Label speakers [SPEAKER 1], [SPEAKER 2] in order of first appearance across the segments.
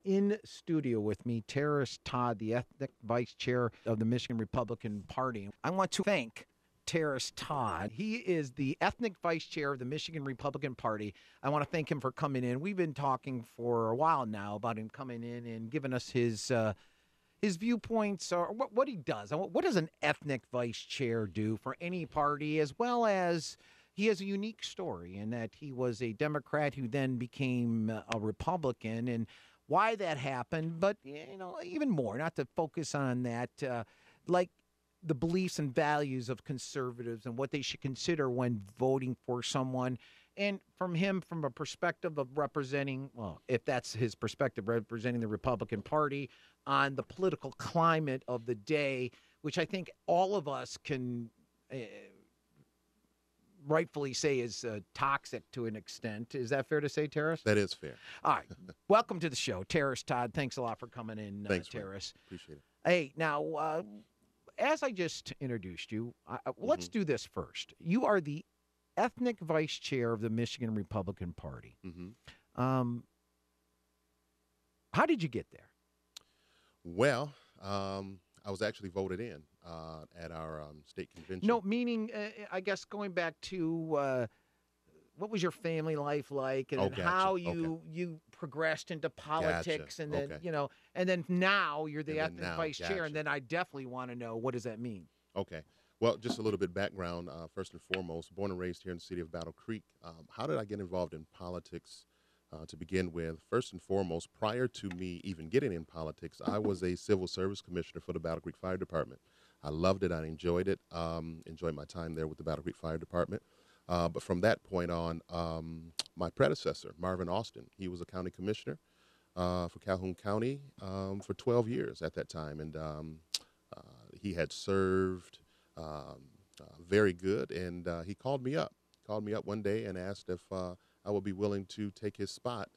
[SPEAKER 1] in studio with me, Terris Todd, the ethnic vice chair of the Michigan Republican Party. I want to thank Terris Todd. He is the ethnic vice chair of the Michigan Republican Party. I want to thank him for coming in. We've been talking for a while now about him coming in and giving us his viewpoints or what he does. What does an ethnic vice chair do for any party, as well as he has a unique story in that he was a Democrat who then became a Republican, and why that happened. But, even more, not to focus on that, like the beliefs and values of conservatives and what they should consider when voting for someone. And from him, from a perspective of representing, well, if that's his perspective, representing the Republican Party on the political climate of the day, which I think all of us can rightfully say is toxic to an extent. Is that fair to say, Terris?
[SPEAKER 2] That is fair.
[SPEAKER 1] All right. Welcome to the show, Terris Todd. Thanks a lot for coming in,
[SPEAKER 2] Thanks,
[SPEAKER 1] Terris.
[SPEAKER 2] Appreciate it.
[SPEAKER 1] Hey, now, as I just introduced you, let's do this first. You are the ethnic vice chair of the Michigan Republican Party.
[SPEAKER 2] Mm-hmm.
[SPEAKER 1] How did you get there?
[SPEAKER 2] Well, I was actually voted in at our state convention.
[SPEAKER 1] No, meaning, I guess going back to what was your family life like, and then
[SPEAKER 2] gotcha.
[SPEAKER 1] how you progressed into politics,
[SPEAKER 2] Gotcha.
[SPEAKER 1] and then
[SPEAKER 2] Okay.
[SPEAKER 1] and then now you're the
[SPEAKER 2] And then
[SPEAKER 1] ethnic
[SPEAKER 2] now,
[SPEAKER 1] vice chair,
[SPEAKER 2] gotcha.
[SPEAKER 1] and then I definitely want to know, what does that mean?
[SPEAKER 2] Okay. Well, just a little bit background. First and foremost, born and raised here in the city of Battle Creek. How did I get involved in politics to begin with? First and foremost, prior to me even getting in politics, I was a civil service commissioner for the Battle Creek Fire Department. I loved it. I enjoyed it. Enjoyed my time there with the Battle Creek Fire Department. But from that point on, my predecessor, Marvin Austin, he was a county commissioner for Calhoun County for 12 years at that time. And he had served very good. And he called me up one day and asked if I would be willing to take his spot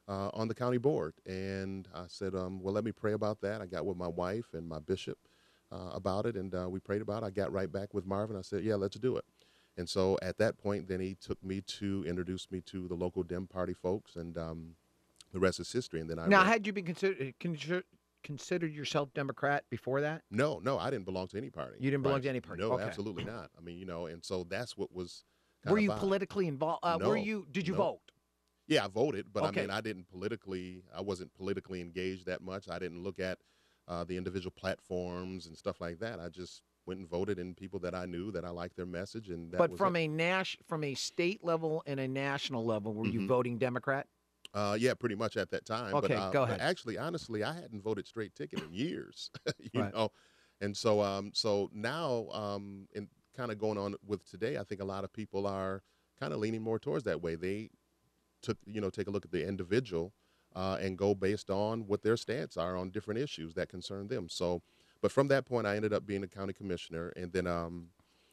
[SPEAKER 2] on the county board. And I said, well, let me pray about that. I got with my wife and my bishop about it, and we prayed about it. I got right back with Marvin. I said, yeah, let's do it. And so at that point, then he took me to introduce me to the local Dem Party folks, and the rest is history. And then
[SPEAKER 1] Had you been considered yourself Democrat before that?
[SPEAKER 2] No, I didn't belong to any party.
[SPEAKER 1] You didn't belong to any party?
[SPEAKER 2] No,
[SPEAKER 1] Okay.
[SPEAKER 2] absolutely not. I mean, and so that's what was
[SPEAKER 1] Were you
[SPEAKER 2] odd.
[SPEAKER 1] politically involved?
[SPEAKER 2] No,
[SPEAKER 1] Did you
[SPEAKER 2] no.
[SPEAKER 1] vote?
[SPEAKER 2] Yeah, I voted, but
[SPEAKER 1] Okay.
[SPEAKER 2] I wasn't politically engaged that much. I didn't look at the individual platforms and stuff like that. I just went and voted in people that I knew, that I liked their message, and that
[SPEAKER 1] But
[SPEAKER 2] was
[SPEAKER 1] from
[SPEAKER 2] it.
[SPEAKER 1] from a state level and a national level, were you
[SPEAKER 2] Mhm.
[SPEAKER 1] voting Democrat?
[SPEAKER 2] Yeah, pretty much at that time.
[SPEAKER 1] Okay,
[SPEAKER 2] but,
[SPEAKER 1] go
[SPEAKER 2] but
[SPEAKER 1] ahead.
[SPEAKER 2] actually, honestly, I hadn't voted straight ticket in years,
[SPEAKER 1] Right.
[SPEAKER 2] know. And so now, and kind of going on with today, I think a lot of people are kind of leaning more towards that way. They take a look at the individual and go based on what their stance are on different issues that concern them. So, but from that point, I ended up being a county commissioner, and then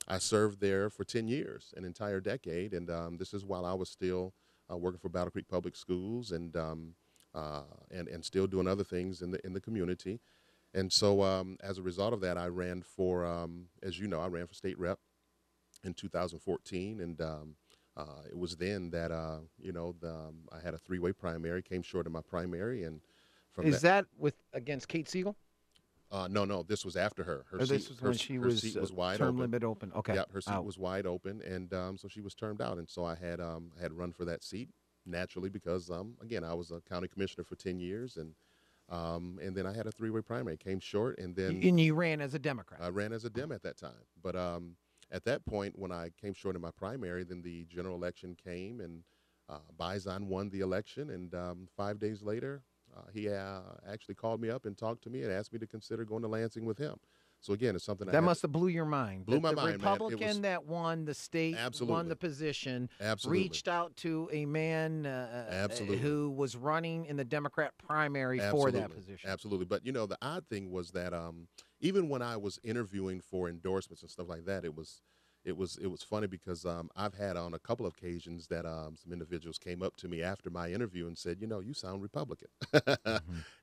[SPEAKER 2] I served there for 10 years, an entire decade, and this is while I was still working for Battle Creek Public Schools, and still doing other things in the community. And so as a result of that, I ran for, as you know, I ran for state rep in 2014, and it was then that I had a three-way primary, came short of my primary, and from
[SPEAKER 1] Is that against Kate Siegel?
[SPEAKER 2] No, this was after her.
[SPEAKER 1] Or this was when she was
[SPEAKER 2] seat was wide
[SPEAKER 1] term
[SPEAKER 2] open.
[SPEAKER 1] limit open? Okay.
[SPEAKER 2] Yep, her seat
[SPEAKER 1] Out.
[SPEAKER 2] was wide open, and so she was termed out, and so I had run for that seat naturally because again, I was a county commissioner for 10 years, and then I had a three-way primary, came short, and then
[SPEAKER 1] And you ran as a Democrat.
[SPEAKER 2] I ran as a Dem at that time. But at that point, when I came short in my primary, then the general election came, and Bison won the election, and 5 days later, he actually called me up and talked to me and asked me to consider going to Lansing with him. So again, it's something
[SPEAKER 1] That must have blew your mind.
[SPEAKER 2] Blew
[SPEAKER 1] That
[SPEAKER 2] my
[SPEAKER 1] the
[SPEAKER 2] mind, man. It
[SPEAKER 1] Republican
[SPEAKER 2] was-
[SPEAKER 1] that won the state, won
[SPEAKER 2] Absolutely.
[SPEAKER 1] the position,
[SPEAKER 2] Absolutely.
[SPEAKER 1] reached out to a man
[SPEAKER 2] Absolutely.
[SPEAKER 1] who was running in the Democrat primary for
[SPEAKER 2] Absolutely.
[SPEAKER 1] that position.
[SPEAKER 2] Absolutely. But, the odd thing was that even when I was interviewing for endorsements and stuff like that, it was funny because I've had on a couple of occasions that some individuals came up to me after my interview and said, you sound Republican.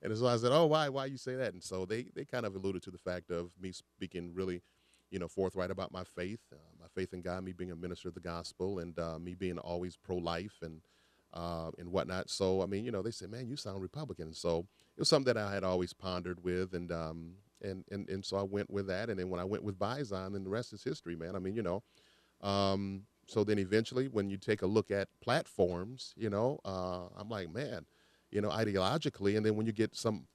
[SPEAKER 2] And so I said, oh, why you say that? And so they kind of alluded to the fact of me speaking really, forthright about my faith in God, me being a minister of the gospel, and me being always pro-life, and and whatnot. So, I mean, they said, man, you sound Republican. So it was something that I had always pondered with. And so I went with that. And then when I went with Bison, then the rest is history, man. I mean, so then eventually when you take a look at platforms, I'm like, man, ideologically. And then when you get some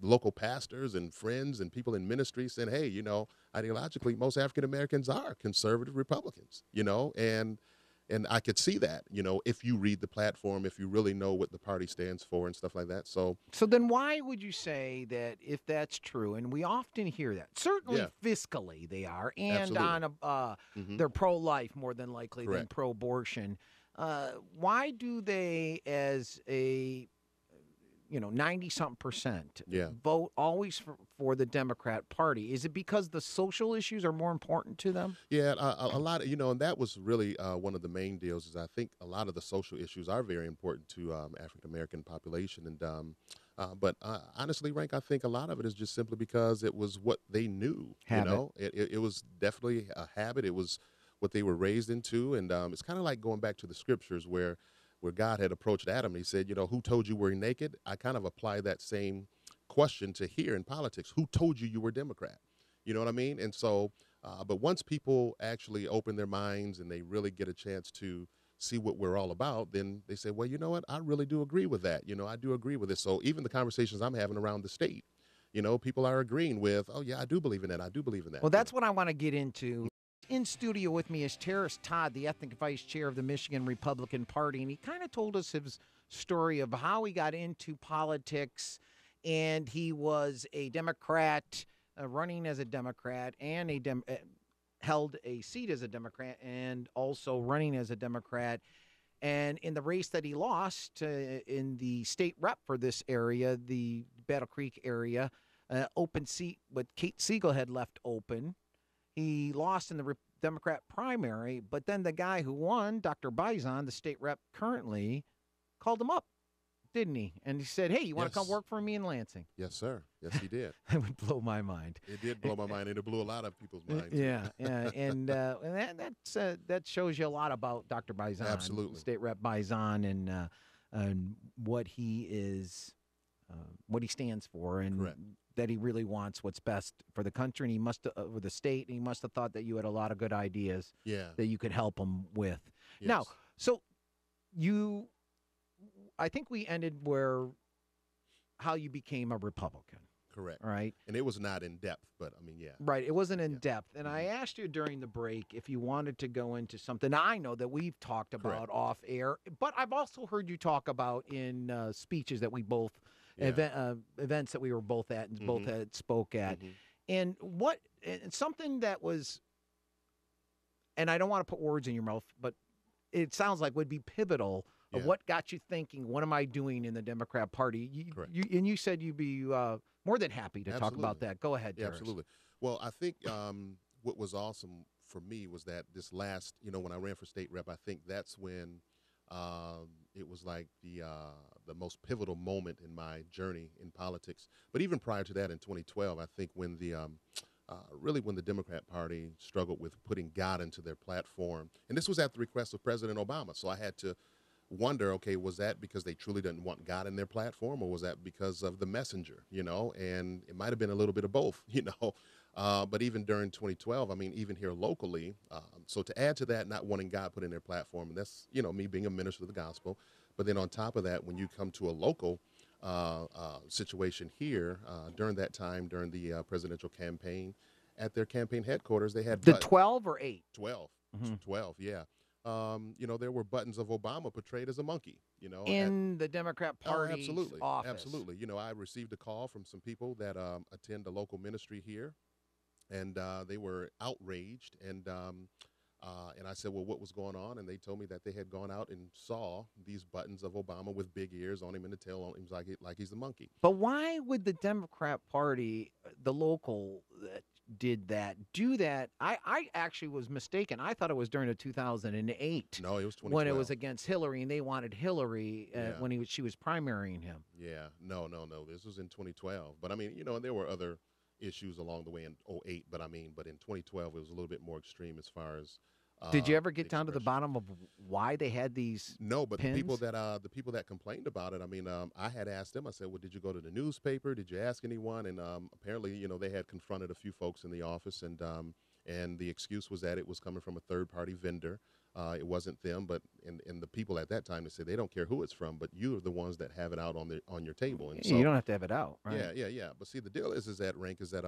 [SPEAKER 2] local pastors and friends and people in ministry saying, hey, ideologically, most African Americans are conservative Republicans, and I could see that, if you read the platform, if you really know what the party stands for and stuff like that. So
[SPEAKER 1] then why would you say that if that's true, and we often hear that, certainly fiscally they are, and
[SPEAKER 2] absolutely.
[SPEAKER 1] on they're pro-life more than likely than
[SPEAKER 2] Correct.
[SPEAKER 1] pro-abortion, why do they, as a 90-something% vote always for the Democrat Party? Is it because the social issues are more important to them?
[SPEAKER 2] Yeah, a lot of, and that was really one of the main deals is I think a lot of the social issues are very important to African-American population. But honestly, Rank, I think a lot of it is just simply because it was what they knew,
[SPEAKER 1] Habit.
[SPEAKER 2] It was definitely a habit. It was what they were raised into. And it's kind of like going back to the scriptures where God had approached Adam. He said, who told you we're naked? I kind of apply that same question to here in politics. Who told you were Democrat? You know what I mean? And so, but once people actually open their minds and they really get a chance to see what we're all about, then they say, well, you know what? I really do agree with that. I do agree with this. So even the conversations I'm having around the state, people are agreeing with, oh, yeah, I do believe in that. I do believe in that.
[SPEAKER 1] Well, that's what I want to get into. In studio with me is Terris Todd, the ethnic vice chair of the Michigan Republican Party, and he kind of told us his story of how he got into politics, and he was a Democrat, running as a Democrat, and held a seat as a Democrat, and also running as a Democrat. And in the race that he lost in the state rep for this area, the Battle Creek area, open seat, but Kate Siegel had left open. He lost in the Democrat primary, but then the guy who won, Dr. Bison, the state rep currently, called him up, didn't he? And he said, hey, you want to come work for me in Lansing?
[SPEAKER 2] Yes, sir. Yes, he did.
[SPEAKER 1] That would blow my mind.
[SPEAKER 2] It did blow my mind, and it blew a lot of people's minds.
[SPEAKER 1] Yeah. And that shows you a lot about Dr. Bison.
[SPEAKER 2] Absolutely.
[SPEAKER 1] State rep Bison and what he is, what he stands for. And
[SPEAKER 2] correct.
[SPEAKER 1] That he really wants what's best for the country, and he must for the state, and he must have thought that you had a lot of good ideas that you could help him with.
[SPEAKER 2] Yes.
[SPEAKER 1] Now, so I think we ended how you became a Republican.
[SPEAKER 2] Correct.
[SPEAKER 1] Right.
[SPEAKER 2] And it was not in depth, but I mean, yeah.
[SPEAKER 1] Right. It wasn't in depth. And I asked you during the break if you wanted to go into something I know that we've talked about off air, but I've also heard you talk about in speeches that we both events that we were both at and both had spoke at. And something that was, and I don't want to put words in your mouth, but it sounds like would be pivotal of what got you thinking, what am I doing in the Democrat Party? You said you'd be more than happy to talk about that. Go ahead, Terris.
[SPEAKER 2] Absolutely. Well, I think what was awesome for me was that this last, when I ran for state rep, I think that's when it was like the most pivotal moment in my journey in politics. But even prior to that, in 2012, I think when when the Democrat Party struggled with putting God into their platform, and this was at the request of President Obama, so I had to wonder, okay, was that because they truly didn't want God in their platform, or was that because of the messenger, and it might have been a little bit of both, but even during 2012, I mean, even here locally, so to add to that, not wanting God put in their platform, and that's, me being a minister of the gospel, but then on top of that, when you come to a local situation here, during that time, during the presidential campaign, at their campaign headquarters, they had
[SPEAKER 1] 12 or 8?
[SPEAKER 2] 12, 12, yeah. There were buttons of Obama portrayed as a monkey,
[SPEAKER 1] in the Democrat Party's office.
[SPEAKER 2] Absolutely. I received a call from some people that attend a local ministry here, and they were outraged. And I said, well, what was going on? And they told me that they had gone out and saw these buttons of Obama with big ears on him and the tail on him like he's a monkey.
[SPEAKER 1] But why would the Democrat Party, the local that did that, do that? I actually was mistaken. I thought it was during the 2008.
[SPEAKER 2] No, it was 2012.
[SPEAKER 1] When it was against Hillary, and they wanted Hillary when she was primarying him.
[SPEAKER 2] Yeah, no. This was in 2012. But I mean, there were other issues along the way in 2008. But in 2012, it was a little bit more extreme as far as
[SPEAKER 1] Did you ever get down to the
[SPEAKER 2] expression.
[SPEAKER 1] bottom of why they had these
[SPEAKER 2] No, but
[SPEAKER 1] pins?
[SPEAKER 2] the people that complained about it, I mean, I had asked them. I said, "Well, did you go to the newspaper? Did you ask anyone?" And apparently, they had confronted a few folks in the office, and the excuse was that it was coming from a third-party vendor. It wasn't them, but and the people at that time, they said they don't care who it's from, but you are the ones that have it out on your table. And
[SPEAKER 1] You
[SPEAKER 2] so
[SPEAKER 1] don't have to have it out, right?
[SPEAKER 2] yeah. But see, the deal is that Renk is that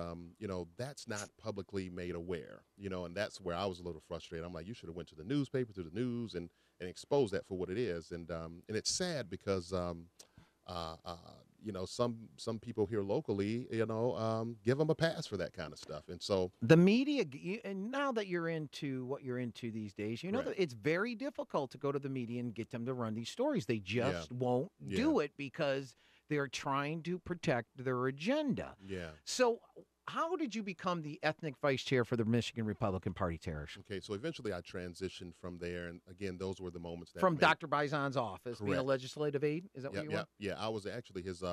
[SPEAKER 2] that's not publicly made aware, and that's where I was a little frustrated. I'm like, you should have went to the newspaper, to the news, and exposed that for what it is. And it's sad because uh, uh, some people here locally, give them a pass for that kind of stuff. And so,
[SPEAKER 1] The media, and now that you're into what you're into these days, you know
[SPEAKER 2] right,
[SPEAKER 1] that it's very difficult to go to the media and get them to run these stories. They
[SPEAKER 2] yeah,
[SPEAKER 1] just won't
[SPEAKER 2] yeah,
[SPEAKER 1] do it because they're trying to protect their agenda.
[SPEAKER 2] yeah.
[SPEAKER 1] So, how did you become the ethnic vice chair for the Michigan Republican Party, Terris?
[SPEAKER 2] Okay, so eventually I transitioned from there, and again, those were the moments that
[SPEAKER 1] From
[SPEAKER 2] made
[SPEAKER 1] Dr. Bison's office, being a
[SPEAKER 2] correct.
[SPEAKER 1] legislative aide? Is that what you were?
[SPEAKER 2] Yeah. I was actually his.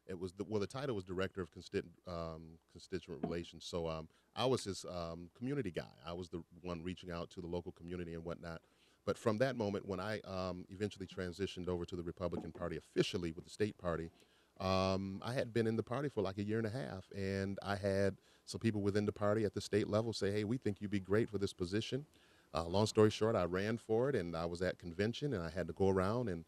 [SPEAKER 2] It was the title was director of constituent relations. So I was his community guy. I was the one reaching out to the local community and whatnot. But from that moment, when I eventually transitioned over to the Republican Party officially with the state party, I had been in the party for like a year and a half, and I had some people within the party at the state level say, "Hey, we think you'd be great for this position." Long story short, I ran for it, and I was at convention, and I had to go around and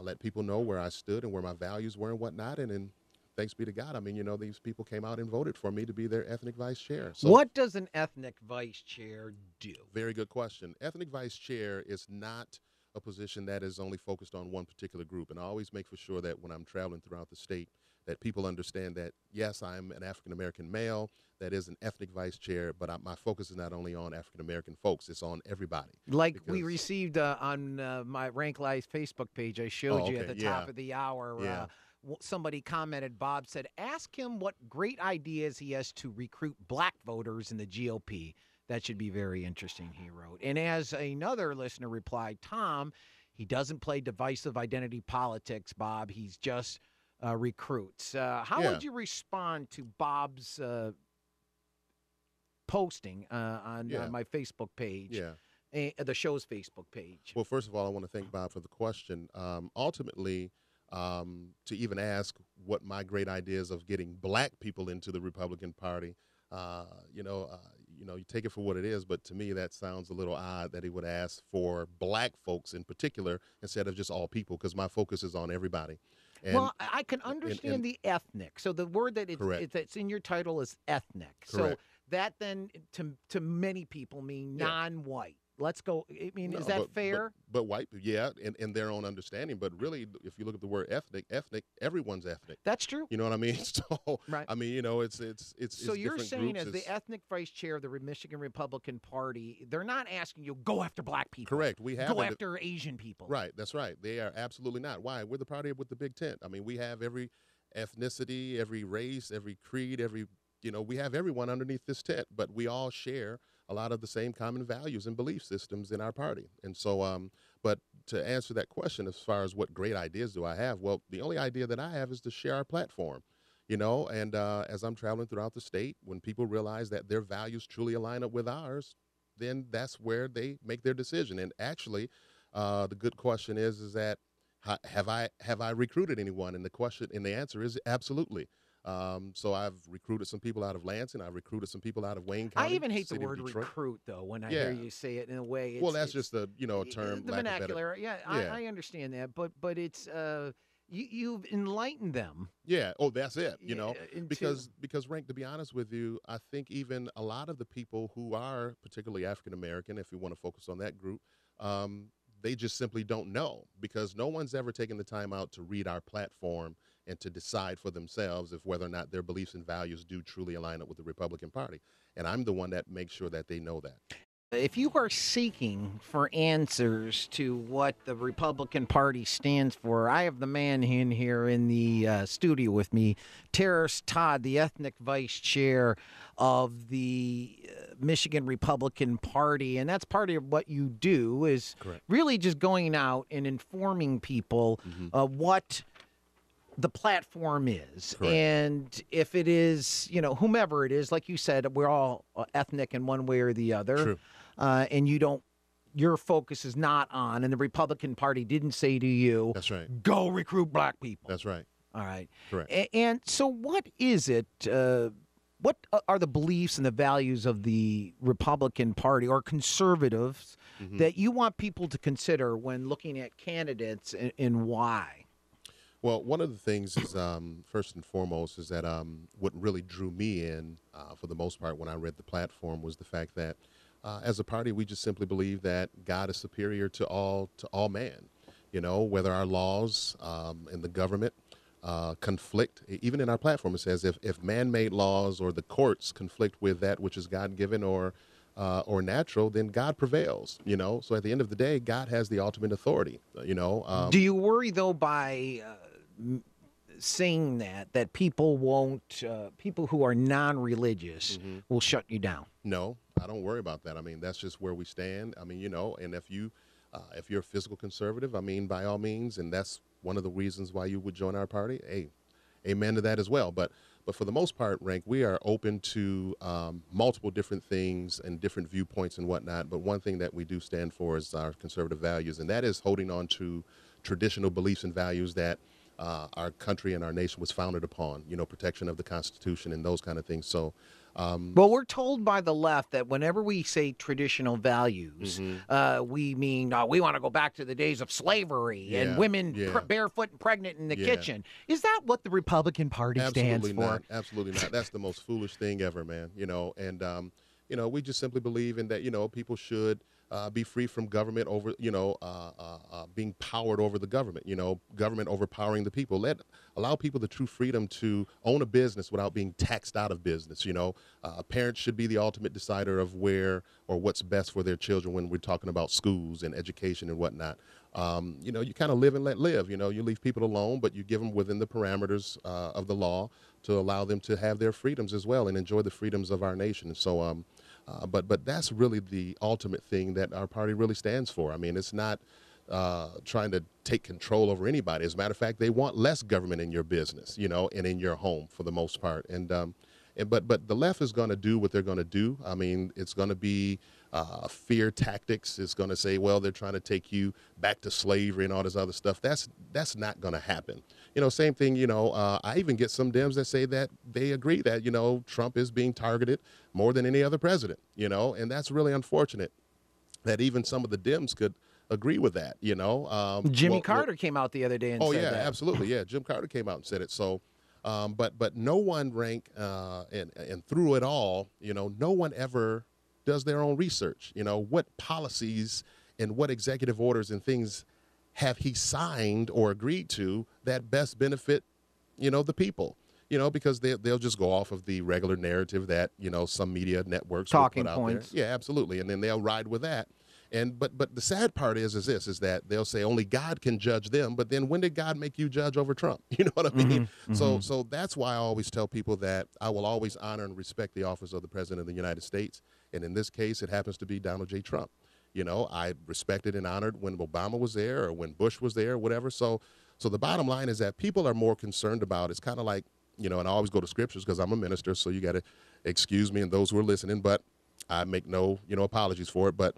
[SPEAKER 2] let people know where I stood and where my values were and whatnot. And then, thanks be to God, I mean, these people came out and voted for me to be their ethnic vice chair. So,
[SPEAKER 1] What does an ethnic vice chair do?
[SPEAKER 2] very good question. Ethnic vice chair is not a position that is only focused on one particular group. And I always make for sure that when I'm traveling throughout the state, that people understand that, yes, I'm an African-American male that is an ethnic vice chair, but my focus is not only on African-American folks, it's on everybody.
[SPEAKER 1] Like we
[SPEAKER 2] Because,
[SPEAKER 1] received on my Rank Live Facebook page, I showed you at
[SPEAKER 2] okay,
[SPEAKER 1] the top of the hour.
[SPEAKER 2] yeah.
[SPEAKER 1] Somebody commented, Bob said, ask him what great ideas he has to recruit black voters in the GOP. That should be very interesting, he wrote. And as another listener replied, Tom, he doesn't play divisive identity politics, Bob. He's just recruits. How
[SPEAKER 2] Yeah.
[SPEAKER 1] would you respond to Bob's posting on
[SPEAKER 2] Yeah.
[SPEAKER 1] my Facebook page,
[SPEAKER 2] Yeah.
[SPEAKER 1] The show's Facebook page?
[SPEAKER 2] Well, first of all, I want to thank Bob for the question. Ultimately, to even ask what my great ideas of getting black people into the Republican Party, you take it for what it is. But to me, that sounds a little odd that he would ask for black folks in particular instead of just all people, because my focus is on everybody. And
[SPEAKER 1] Well, I can understand the ethnic. So the word that
[SPEAKER 2] correct,
[SPEAKER 1] that's in your title is ethnic. So
[SPEAKER 2] correct.
[SPEAKER 1] that then to many people mean
[SPEAKER 2] Yeah.
[SPEAKER 1] non-white. Let's go. I mean,
[SPEAKER 2] No,
[SPEAKER 1] is that fair?
[SPEAKER 2] But white, yeah, in their own understanding. But really, if you look at the word ethnic, everyone's ethnic.
[SPEAKER 1] That's true.
[SPEAKER 2] You know what I mean? So,
[SPEAKER 1] Right.
[SPEAKER 2] I mean, it's
[SPEAKER 1] So you're
[SPEAKER 2] different
[SPEAKER 1] saying,
[SPEAKER 2] groups.
[SPEAKER 1] as the ethnic vice chair of the Michigan Republican Party, they're not asking you go after black people.
[SPEAKER 2] Correct. We have
[SPEAKER 1] Go after Asian people.
[SPEAKER 2] right. That's right. They are absolutely not. Why? We're the party with the big tent. I mean, we have every ethnicity, every race, every creed, we have everyone underneath this tent, but we all share a lot of the same common values and belief systems in our party. And so, but to answer that question, as far as what great ideas do I have? Well, the only idea that I have is to share our platform. And as I'm traveling throughout the state, when people realize that their values truly align up with ours, then that's where they make their decision. And actually, the good question is that have I recruited anyone? And the answer is absolutely. So I've recruited some people out of Lansing. I've recruited some people out of Wayne
[SPEAKER 1] I
[SPEAKER 2] County.
[SPEAKER 1] even hate the
[SPEAKER 2] city of
[SPEAKER 1] word
[SPEAKER 2] Detroit.
[SPEAKER 1] recruit, though, when I
[SPEAKER 2] Yeah.
[SPEAKER 1] hear you say it in a way.
[SPEAKER 2] Well, that's
[SPEAKER 1] it's
[SPEAKER 2] just a term,
[SPEAKER 1] the
[SPEAKER 2] lack of better.
[SPEAKER 1] vernacular. Yeah,
[SPEAKER 2] Yeah.
[SPEAKER 1] I understand that, but it's you've enlightened them.
[SPEAKER 2] Yeah. Oh, that's it.
[SPEAKER 1] Into
[SPEAKER 2] Because Renk, to be honest with you, I think even a lot of the people who are particularly African American, if we want to focus on that group, they just simply don't know, because no one's ever taken the time out to read our platform and to decide for themselves if whether or not their beliefs and values do truly align up with the Republican Party. And I'm the one that makes sure that they know that.
[SPEAKER 1] If you are seeking for answers to what the Republican Party stands for, I have the man in here in the studio with me, Terris Todd, the ethnic vice chair of the Michigan Republican Party. And that's part of what you do, is
[SPEAKER 2] Correct.
[SPEAKER 1] really just going out and informing people what the platform is.
[SPEAKER 2] Correct.
[SPEAKER 1] And if it is, whomever it is, like you said, we're all ethnic in one way or the other.
[SPEAKER 2] True.
[SPEAKER 1] And you don't your focus is not on, and the Republican Party didn't say to you,
[SPEAKER 2] That's right.
[SPEAKER 1] go recruit black people.
[SPEAKER 2] That's right.
[SPEAKER 1] All right.
[SPEAKER 2] Correct.
[SPEAKER 1] And so what is it, what are the beliefs and the values of the Republican Party or conservatives that you want people to consider when looking at candidates, and why?
[SPEAKER 2] Well, one of the things is, first and foremost, is that what really drew me in, for the most part, when I read the platform, was the fact that as a party, we just simply believe that God is superior to all man. You know, whether our laws and the government conflict, even in our platform, it says if man-made laws or the courts conflict with that which is God-given or natural, then God prevails. You know, so at the end of the day, God has the ultimate authority. You know.
[SPEAKER 1] Do you worry though by saying that people won't, people who are non-religious will shut you down?
[SPEAKER 2] No, I don't worry about that. I mean, that's just where we stand. I mean, you know, and if you're a physical conservative, I mean, by all means, and that's one of the reasons why you would join our party. Hey, amen to that as well. But for the most part, Renk, we are open to multiple different things and different viewpoints and whatnot. But one thing that we do stand for is our conservative values, and that is holding on to traditional beliefs and values that our country and our nation was founded upon. You know, protection of the Constitution and those kind of things. So.
[SPEAKER 1] Well, we're told by the left that whenever we say traditional values, we mean we want to go back to the days of slavery and women barefoot and pregnant in the kitchen. Is that what the Republican Party stands for?
[SPEAKER 2] Not. Absolutely not. That's the most foolish thing ever, man. You know, and you know, we just simply believe in that. You know, people should be free from government over, you know, being powered over the government. You know, government overpowering the people. Allow people the true freedom to own a business without being taxed out of business. You know, parents should be the ultimate decider of where or what's best for their children when we're talking about schools and education and whatnot. You know, you kind of live and let live. You know, you leave people alone, but you give them within the parameters of the law to allow them to have their freedoms as well and enjoy the freedoms of our nation. So, but that's really the ultimate thing that our party really stands for. I mean, it's not trying to take control over anybody. As a matter of fact, they want less government in your business, you know, and in your home for the most part. But the left is going to do what they're going to do. I mean, it's going to be fear tactics. It's going to say, well, they're trying to take you back to slavery and all this other stuff. That's not going to happen. You know, same thing, you know, I even get some Dems that say that they agree that, you know, Trump is being targeted more than any other president, you know, and that's really unfortunate that even some of the Dems could agree with that, you know.
[SPEAKER 1] Jimmy Carter came out the other day and said that.
[SPEAKER 2] Oh, yeah, absolutely. Yeah, Jim Carter came out and said it. So, but no one, Renk, and through it all, you know, no one ever does their own research. You know, what policies and what executive orders and things have he signed or agreed to that best benefit, you know, the people, you know, because they'll just go off of the regular narrative that, you know, some media networks
[SPEAKER 1] talking
[SPEAKER 2] will put
[SPEAKER 1] points.
[SPEAKER 2] Out there. Yeah, absolutely. And then they'll ride with that. And but the sad part is that they'll say only God can judge them. But then when did God make you judge over Trump? You know what I mean? So that's why I always tell people that I will always honor and respect the office of the President of the United States. And in this case, it happens to be Donald J. Trump. You know, I respected and honored when Obama was there or when Bush was there or whatever. So the bottom line is that people are more concerned about, it's kind of like, you know, and I always go to scriptures because I'm a minister, so you got to excuse me and those who are listening, but I make no, you know, apologies for it. But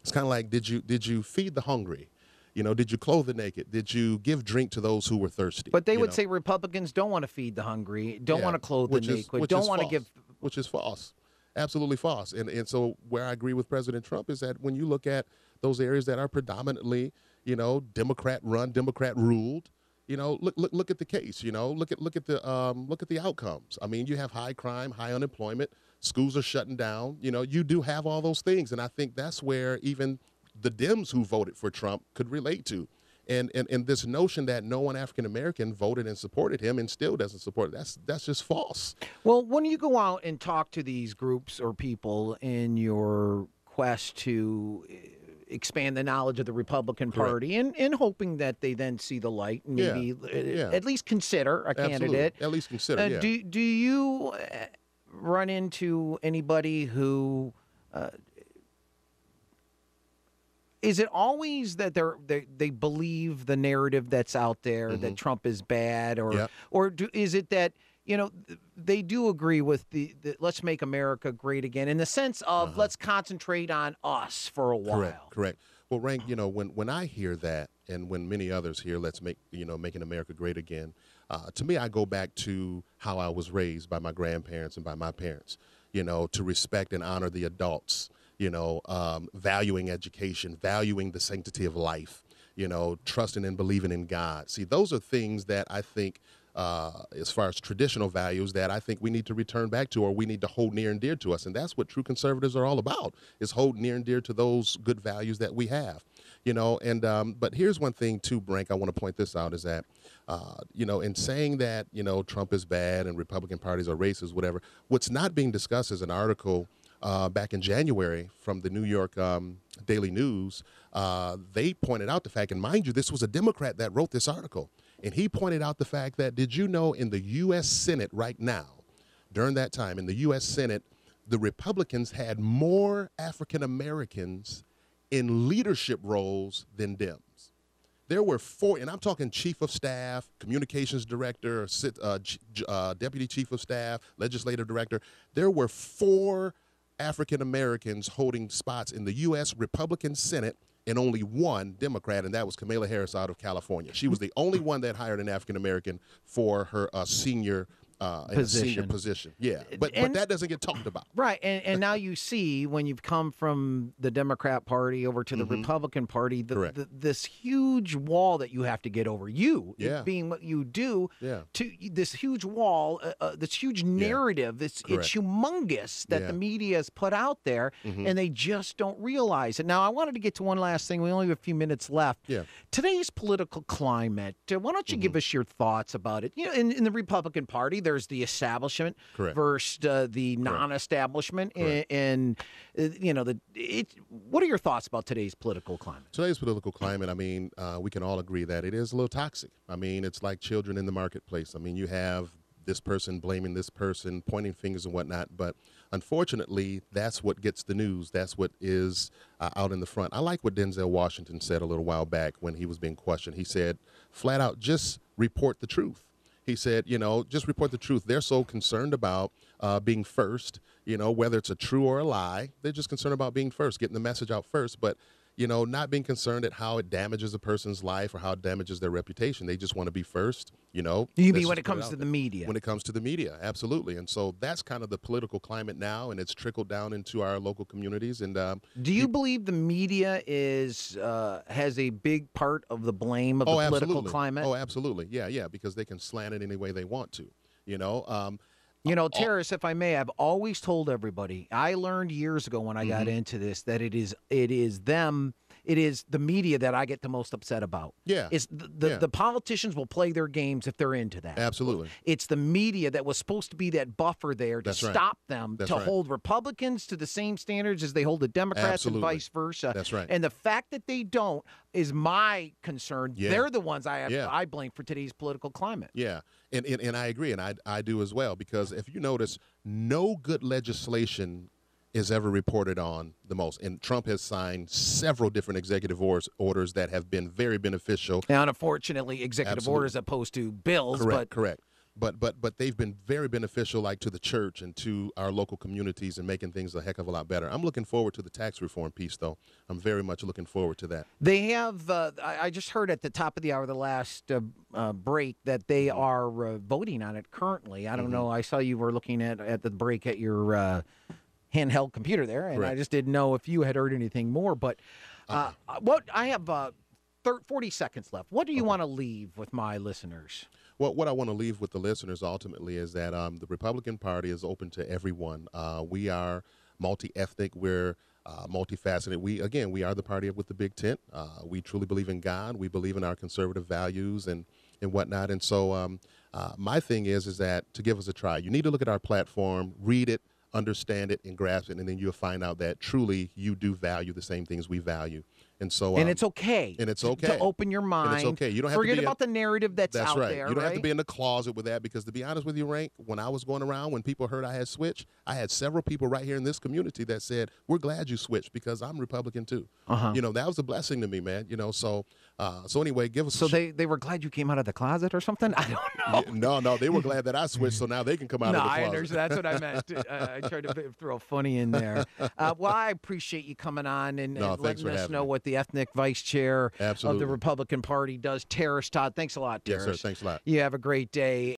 [SPEAKER 2] it's kind of like, did you feed the hungry? You know, did you clothe the naked? Did you give drink to those who were thirsty?
[SPEAKER 1] But they would say Republicans don't want to feed the hungry, don't want to clothe the naked, don't want to give.
[SPEAKER 2] Which is false. Absolutely false. And so where I agree with President Trump is that when you look at those areas that are predominantly, you know, Democrat run, Democrat ruled, you know, look at the case, you know, look at the outcomes. I mean, you have high crime, high unemployment, schools are shutting down, you know, you do have all those things. And I think that's where even the Dems who voted for Trump could relate to. And this notion that no one African-American voted and supported him and still doesn't support it, that's just false.
[SPEAKER 1] Well, when you go out and talk to these groups or people in your quest to expand the knowledge of the Republican Party and hoping that they then see the light and maybe at least consider a candidate.
[SPEAKER 2] At least consider,
[SPEAKER 1] Do you run into anybody who... is it always that they believe the narrative that's out there that Trump is bad, or is it that they do agree with the let's make America great again in the sense of let's concentrate on us for a while.
[SPEAKER 2] Correct. Well, Renk, when I hear that, and when many others hear "Let's making America great again," to me, I go back to how I was raised by my grandparents and by my parents. To respect and honor the adults. Valuing education, valuing the sanctity of life. Trusting and believing in God. See, those are things that I think, as far as traditional values, that I think we need to return back to, or we need to hold near and dear to us. And that's what true conservatives are all about, is hold near and dear to those good values that we have. But here's one thing too, Renk, I want to point this out, is that, in saying that, Trump is bad and Republican parties are racist, whatever, what's not being discussed is an article back in January from the New York Daily News. They pointed out the fact, and mind you, this was a Democrat that wrote this article, and he pointed out the fact that, did you know in the U.S. Senate right now, during that time in the U.S. Senate, the Republicans had more African Americans in leadership roles than Dems. There were 4, and I'm talking chief of staff, communications director, deputy chief of staff, legislative director. There were 4 African Americans holding spots in the U.S. Republican Senate, and only 1 Democrat, and that was Kamala Harris out of California. She was the only one that hired an African American for her senior position. Yeah, but that doesn't get talked about.
[SPEAKER 1] Right, and now you see, when you've come from the Democrat Party over to the Republican Party, this huge wall that you have to get over, it being what you do, to this huge wall, this huge narrative, it's humongous that the media has put out there, and they just don't realize it. Now, I wanted to get to one last thing. We only have a few minutes left.
[SPEAKER 2] Yeah.
[SPEAKER 1] Today's political climate, why don't you give us your thoughts about it? In the Republican Party, there's the establishment versus the non-establishment, and what are your thoughts about today's political climate?
[SPEAKER 2] Today's political climate, I mean, we can all agree that it is a little toxic. I mean, it's like children in the marketplace. I mean, you have this person blaming this person, pointing fingers and whatnot, but unfortunately, that's what gets the news. That's what is out in the front. I like what Denzel Washington said a little while back when he was being questioned. He said, flat out, just report the truth. He said, just report the truth. They're so concerned about being first, whether it's a true or a lie. They're just concerned about being first, getting the message out first. But, not being concerned at how it damages a person's life or how it damages their reputation. They just want to be first, You
[SPEAKER 1] mean when it comes to the media?
[SPEAKER 2] When it comes to the media, absolutely. And so that's kind of the political climate now, and it's trickled down into our local communities. And
[SPEAKER 1] do you believe the media has a big part of the blame of the political climate?
[SPEAKER 2] Oh, absolutely. Yeah, because they can slant it any way they want to,
[SPEAKER 1] Terris, if I may, I've always told everybody, I learned years ago when I got into this, that it is the media that I get the most upset about.
[SPEAKER 2] Yeah.
[SPEAKER 1] It's the politicians will play their games if they're into that.
[SPEAKER 2] Absolutely.
[SPEAKER 1] It's the media that was supposed to be that buffer there to stop them, to hold Republicans to the same standards as they hold the Democrats and vice versa.
[SPEAKER 2] That's right.
[SPEAKER 1] And the fact that they don't is my concern.
[SPEAKER 2] Yeah.
[SPEAKER 1] They're the ones I blame for today's political climate.
[SPEAKER 2] Yeah. And I agree, and I do as well, because if you notice, no good legislation is ever reported on the most. And Trump has signed several different executive orders that have been very beneficial.
[SPEAKER 1] Now, unfortunately, executive orders opposed to bills.
[SPEAKER 2] Correct. But they've been very beneficial, like to the church and to our local communities, and making things a heck of a lot better. I'm looking forward to the tax reform piece, though. I'm very much looking forward to that.
[SPEAKER 1] They have, I just heard at the top of the hour, the last break, that they are voting on it currently. I don't know. I saw you were looking at the break at your handheld computer there, and I just didn't know if you had heard anything more. But what I have 40 seconds left. What do you want to leave with my listeners?
[SPEAKER 2] Well, what I want to leave with the listeners ultimately is that the Republican Party is open to everyone. We are multi-ethnic. We're multifaceted. We are the party with the big tent. We truly believe in God. We believe in our conservative values and whatnot. And so my thing is that to give us a try, you need to look at our platform, read it, understand it, and grasp it, and then you'll find out that truly you do value the same things we value. And so,
[SPEAKER 1] and it's okay.
[SPEAKER 2] And it's
[SPEAKER 1] to
[SPEAKER 2] okay.
[SPEAKER 1] open your mind.
[SPEAKER 2] And it's okay. You don't have
[SPEAKER 1] Forget
[SPEAKER 2] to be
[SPEAKER 1] about the narrative that's out
[SPEAKER 2] right.
[SPEAKER 1] there.
[SPEAKER 2] You don't
[SPEAKER 1] right?
[SPEAKER 2] have to be in the closet with that, because to be honest with you, Renk, when I was going around, when people heard I had switched, I had several people right here in this community that said, "We're glad you switched because I'm Republican too." You know, that was a blessing to me, man. You know, so anyway, give us.
[SPEAKER 1] So they were glad you came out of the closet or something? I don't know.
[SPEAKER 2] No, they were glad that I switched, so now they can come out of the closet.
[SPEAKER 1] I understand. That's what I meant. I tried to throw funny in there. Well, I appreciate you coming on and letting us know what the ethnic vice chair of the Republican Party does. Terris Todd, thanks a lot, Terris.
[SPEAKER 2] Yes, sir. Thanks a lot.
[SPEAKER 1] You have a great day.